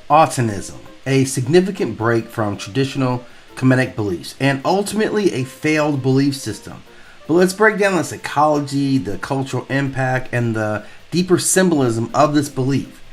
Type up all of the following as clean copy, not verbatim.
Atenism, a significant break from traditional Kemetic beliefs, and ultimately a failed belief system. But let's break down the psychology, the cultural impact, and the deeper symbolism of this belief.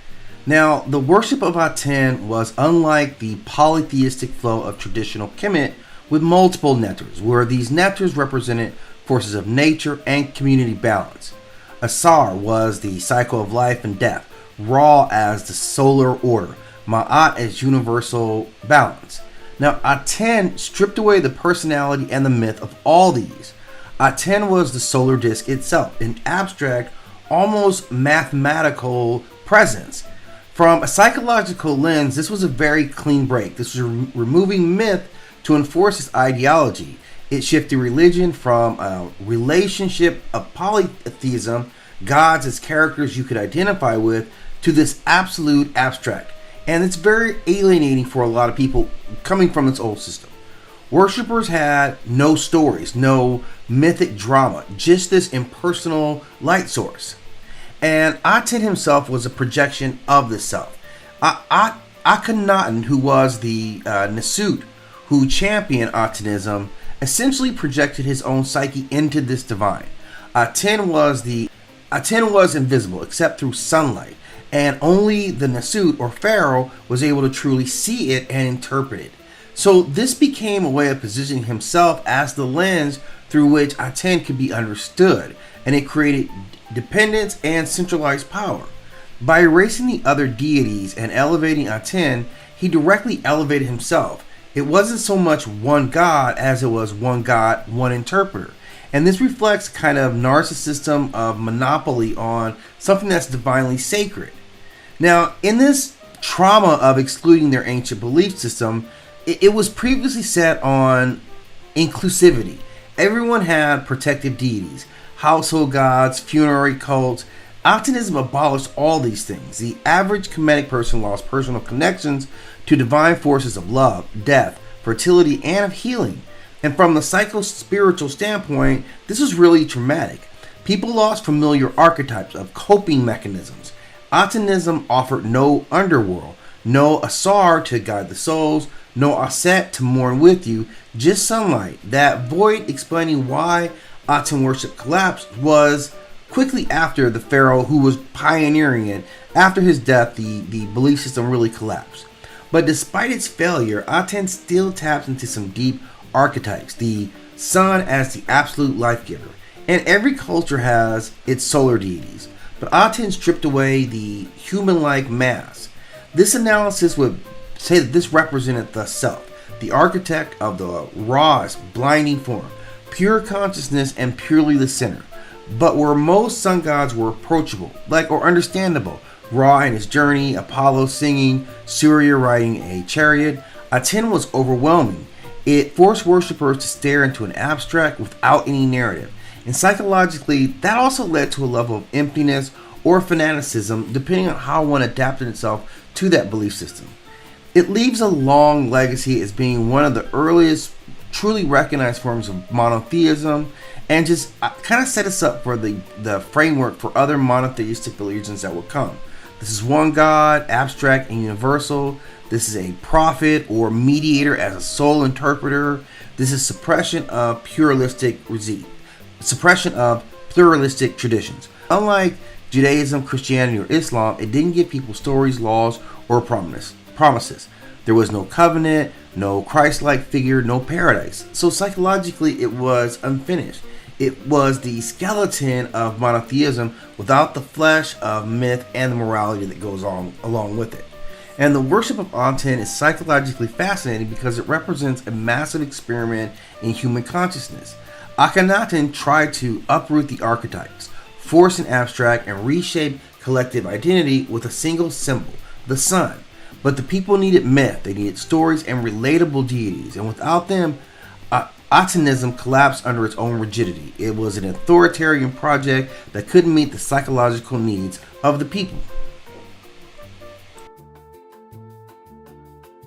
Now, the worship of Aten was unlike the polytheistic flow of traditional Kemet with multiple nectars, where these nectars represented forces of nature and community balance. Asar was the cycle of life and death, Ra as the solar order, Ma'at as universal balance. Now, Aten stripped away the personality and the myth of all these. Aten was the solar disk itself, an abstract, almost mathematical presence. From a psychological lens, this was a very clean break. This was removing myth to enforce its ideology. It shifted religion from a relationship of polytheism, gods as characters you could identify with, to this absolute abstract. And it's very alienating for a lot of people coming from this old system. Worshippers had no stories, no mythic drama, just this impersonal light source. And Aten himself was a projection of the self. Akhenaten, who was the Nasut who championed Atenism, essentially projected his own psyche into this divine. Aten was invisible except through sunlight, and only the Nasut or Pharaoh was able to truly see it and interpret it. So this became a way of positioning himself as the lens through which Aten could be understood, and it created dependence and centralized power. By erasing the other deities and elevating Aten, he directly elevated himself. It wasn't so much one god as it was one god, one interpreter. And this reflects kind of narcissism of monopoly on something that's divinely sacred. Now, in this trauma of excluding their ancient belief system, it was previously set on inclusivity. Everyone had protective deities, household gods, funerary cults. Atenism abolished all these things. The average Kemetic person lost personal connections to divine forces of love, death, fertility, and of healing. And from the psycho-spiritual standpoint, this was really traumatic. People lost familiar archetypes of coping mechanisms. Atenism offered no underworld, no Asar to guide the souls, no Aset to mourn with you, just sunlight. That void explaining why Aten worship collapsed was quickly after the Pharaoh who was pioneering it. After his death, the belief system really collapsed. But despite its failure, Aten still taps into some deep archetypes, the sun as the absolute life giver. And every culture has its solar deities, but Aten stripped away the human-like mass. This analysis would say that this represented the self, the architect of the rawest, blinding form, pure consciousness and purely the center. But where most sun gods were approachable, or understandable, Ra in his journey, Apollo singing, Surya riding a chariot, Aten was overwhelming. It forced worshippers to stare into an abstract without any narrative. And psychologically, that also led to a level of emptiness or fanaticism, depending on how one adapted itself to that belief system. It leaves a long legacy as being one of the earliest truly recognized forms of monotheism, and just kind of set us up for the framework for other monotheistic religions that will come. This is one God, abstract and universal. This is a prophet or mediator as a sole interpreter. This is suppression of pluralistic traditions. Unlike Judaism, Christianity, or Islam, it didn't give people stories, laws, or promises. There was no covenant, no Christ-like figure, no paradise. So psychologically, it was unfinished. It was the skeleton of monotheism without the flesh of myth and the morality that goes on along with it. And the worship of Aten is psychologically fascinating because it represents a massive experiment in human consciousness. Akhenaten tried to uproot the archetypes, force an abstract, and reshape collective identity with a single symbol, the sun. But the people needed myth, they needed stories and relatable deities, and without them, Atenism collapsed under its own rigidity. It was an authoritarian project that couldn't meet the psychological needs of the people.